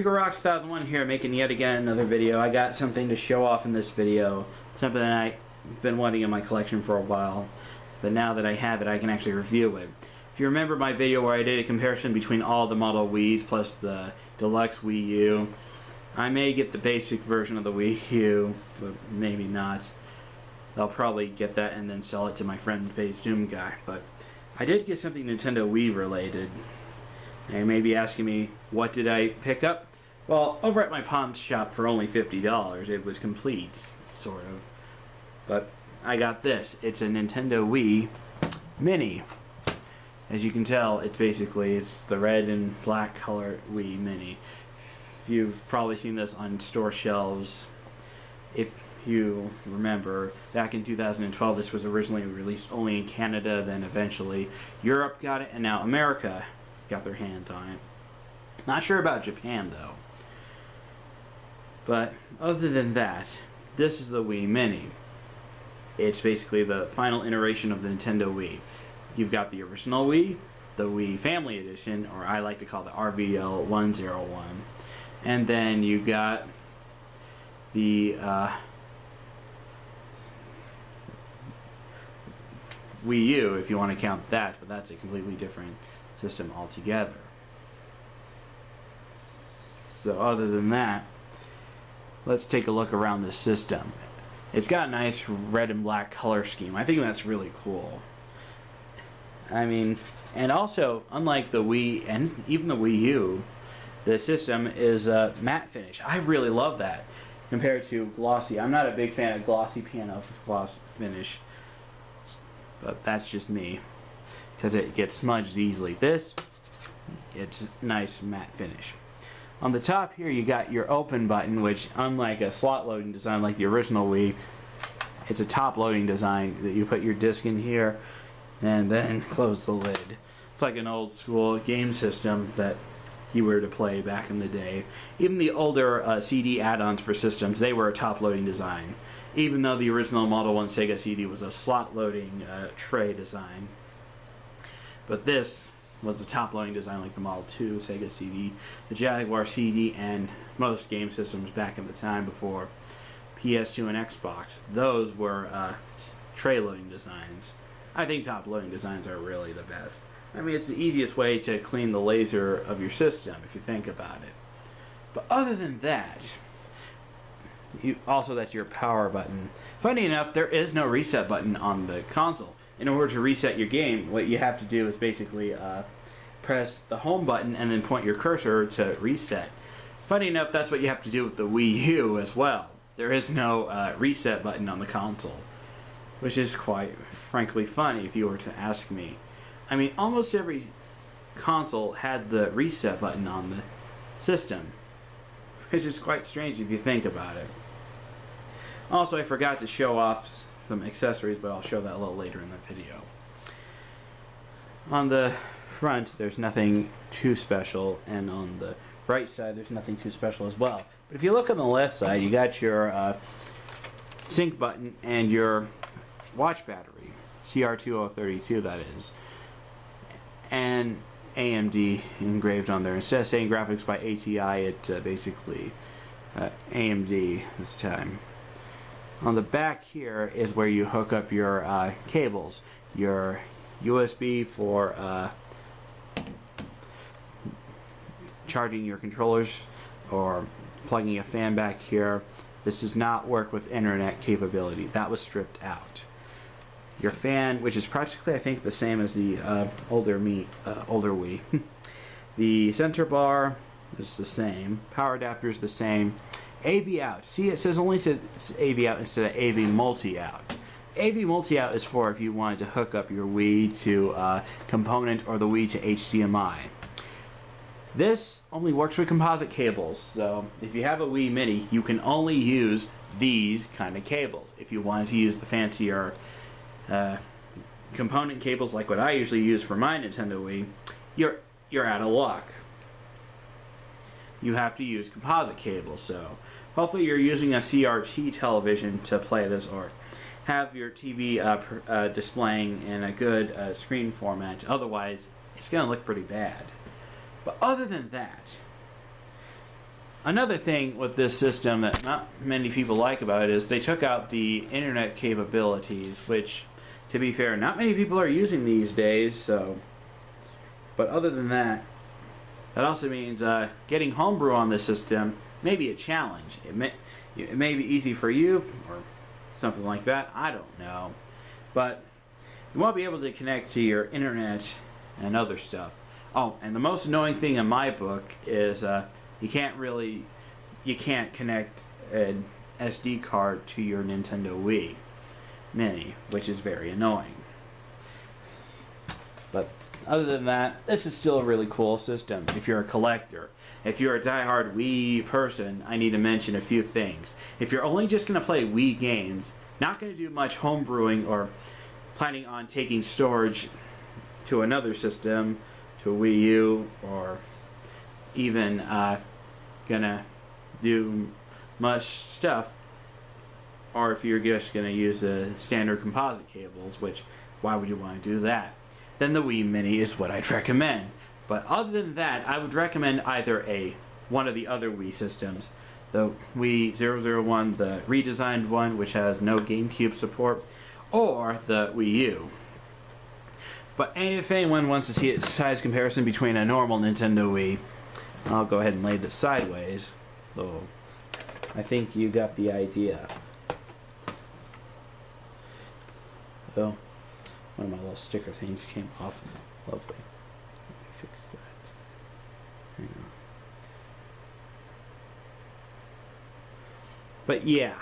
Rocks 2001 here, making yet again another video. I got something to show off in this video, something that I've been wanting in my collection for a while, but now that I have it, I can actually review it. If you remember my video where I did a comparison between all the model Wii's plus the deluxe Wii U, I may get the basic version of the Wii U, but maybe not. I'll probably get that and then sell it to my friend Phase Doom guy, but I did get something Nintendo Wii related. And you may be asking me, what did I pick up? Well, over at my pawn shop for only $50, it was complete, sort of. But I got this. It's a Nintendo Wii Mini. As you can tell, it's the red and black color Wii Mini. You've probably seen this on store shelves. If you remember, back in 2012, this was originally released only in Canada, then eventually Europe got it, and now America got their hands on it. Not sure about Japan though. But other than that, this is the Wii Mini. It's basically the final iteration of the Nintendo Wii. You've got the original Wii, the Wii Family Edition, or I like to call the RVL-101, and then you've got the Wii U, if you want to count that, but that's a completely different system altogether. So other than that, let's take a look around this system. It's got a nice red and black color scheme. I think that's really cool. I mean, and also, unlike the Wii and even the Wii U, the system is a matte finish. I really love that compared to glossy. I'm not a big fan of glossy piano gloss finish, but that's just me, because it gets smudged easily. This, it's a nice matte finish. On the top here you got your open button, which unlike a slot loading design like the original Wii, it's a top loading design that you put your disc in here and then close the lid. It's like an old school game system that you were to play back in the day. Even the older CD add-ons for systems, they were a top loading design, even though the original Model 1 Sega CD was a slot loading tray design. But this was a top loading design like the Model 2 Sega CD, the Jaguar CD, and most game systems back in the time before PS2 and Xbox. Those were tray loading designs. I think top loading designs are really the best. I mean, it's the easiest way to clean the laser of your system if you think about it. But other than that, that's your power button. Funny enough, there is no reset button on the console. In order to reset your game, what you have to do is basically press the home button and then point your cursor to reset. Funny enough, that's what you have to do with the Wii U as well. There is no reset button on the console, which is quite frankly funny if you were to ask me. I mean, almost every console had the reset button on the system, which is quite strange if you think about it. Also, I forgot to show off some accessories, but I'll show that a little later in the video. On the front, there's nothing too special, and on the right side, there's nothing too special as well. But if you look on the left side, you got your sync button and your watch battery, CR2032 that is, and AMD engraved on there. Instead of saying graphics by ATI, it's basically AMD this time. On the back here is where you hook up your cables, your USB for charging your controllers or plugging a fan back here. This does not work with internet capability. That was stripped out. Your fan, which is practically I think the same as the older Wii. The center bar is the same. Power adapter is the same. AV out. See, it says AV out instead of AV multi-out. AV multi-out is for if you wanted to hook up your Wii to component or the Wii to HDMI. This only works with composite cables, so if you have a Wii Mini, you can only use these kind of cables. If you wanted to use the fancier component cables like what I usually use for my Nintendo Wii, you're out of luck. You have to use composite cables, so hopefully you're using a CRT television to play this, or have your TV displaying in a good screen format. Otherwise, it's going to look pretty bad. But other than that, Another thing with this system that not many people like about it is they took out the internet capabilities, which, to be fair, not many people are using these days. So, but other than that, that also means getting homebrew on this system may be a challenge. It may be easy for you or something like that. I don't know, but you won't be able to connect to your internet and other stuff. Oh, and the most annoying thing in my book is you can't connect an SD card to your Nintendo Wii Mini, which is very annoying. But other than that, this is still a really cool system if you're a collector. If you're a diehard Wii person, I need to mention a few things. If you're only just going to play Wii games, not going to do much homebrewing or planning on taking storage to another system, to a Wii U, or even gonna do much stuff, or if you're just gonna use the standard composite cables, which why would you want to do that, then the Wii Mini is what I'd recommend. But other than that, I would recommend either one of the other Wii systems, the Wii 001, the redesigned one which has no GameCube support, or the Wii U. But if anyone wants to see a size comparison between a normal Nintendo Wii, I'll go ahead and lay this sideways, though I think you got the idea. So, one of my little sticker things came off. Lovely. Let me fix that. Hang on. But yeah,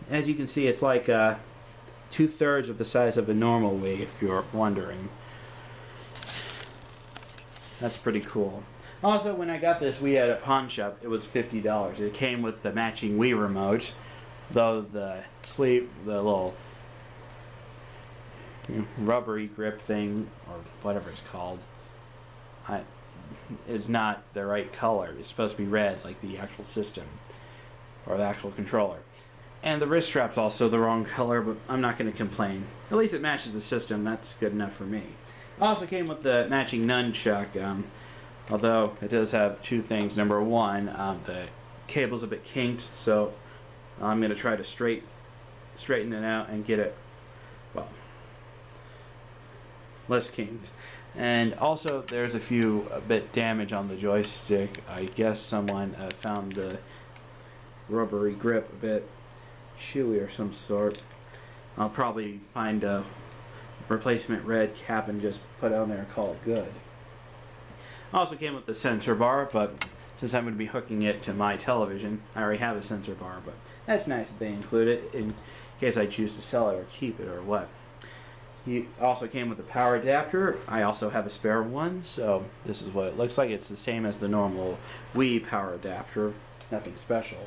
as you can see, it's like 2/3 of the size of a normal Wii, if you're wondering. That's pretty cool. Also, when I got this Wii at a pawn shop, it was $50. It came with the matching Wii remote, though the little rubbery grip thing, or whatever it's called, is not the right color. It's supposed to be red, like the actual system, or the actual controller. And the wrist strap's also the wrong color, but I'm not going to complain. At least it matches the system. That's good enough for me. It also came with the matching nunchuck, although it does have two things. Number one, the cable's a bit kinked, so I'm going to try to straighten it out and get it, well, less kinked. And also, there's a bit damage on the joystick. I guess someone found the rubbery grip a bit chewy or some sort. I'll probably find a replacement red cap and just put it on there and call it good. Also came with the sensor bar, but since I'm going to be hooking it to my television, I already have a sensor bar, but that's nice that they include it in case I choose to sell it or keep it or what. He also came with a power adapter. I also have a spare one, so this is what it looks like. It's the same as the normal Wii power adapter, nothing special.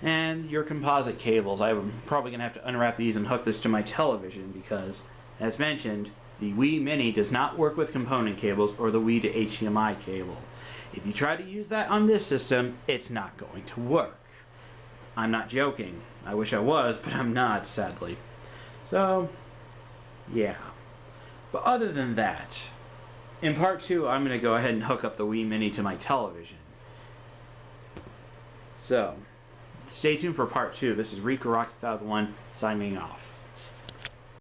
And your composite cables. I'm probably going to have to unwrap these and hook this to my television because, as mentioned, the Wii Mini does not work with component cables or the Wii to HDMI cable. If you try to use that on this system, it's not going to work. I'm not joking. I wish I was, but I'm not, sadly. So, yeah. But other than that, in part 2, I'm going to go ahead and hook up the Wii Mini to my television. So, stay tuned for part 2. This is Rico Rock 2001 signing off.